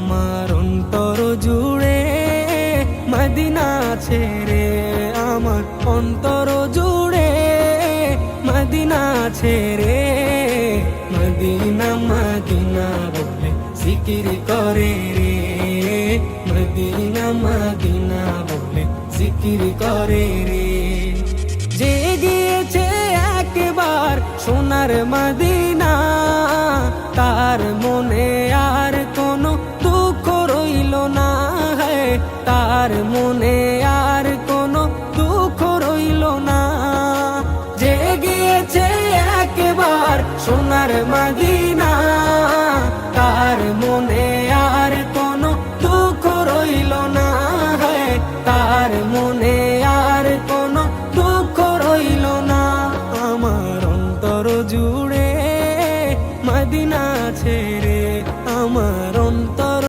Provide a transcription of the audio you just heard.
আমার অন্তর জুড়ে মদিনা ছেড়ে, আমার অন্তর জুড়ে মদিনা ছেড়ে। মদিনা মদিনা বলে জিকির করে রে, মদিনা মদিনা বলে জিকির করে রে। যে গিয়েছে একবার সোনার মদিনা, তার মনে আর কোনো দুঃখ রইল না, তার মনে আর কোনো দুঃখ রইল না। যে গিয়েছে একবার সোনার মদিনা, তার মনে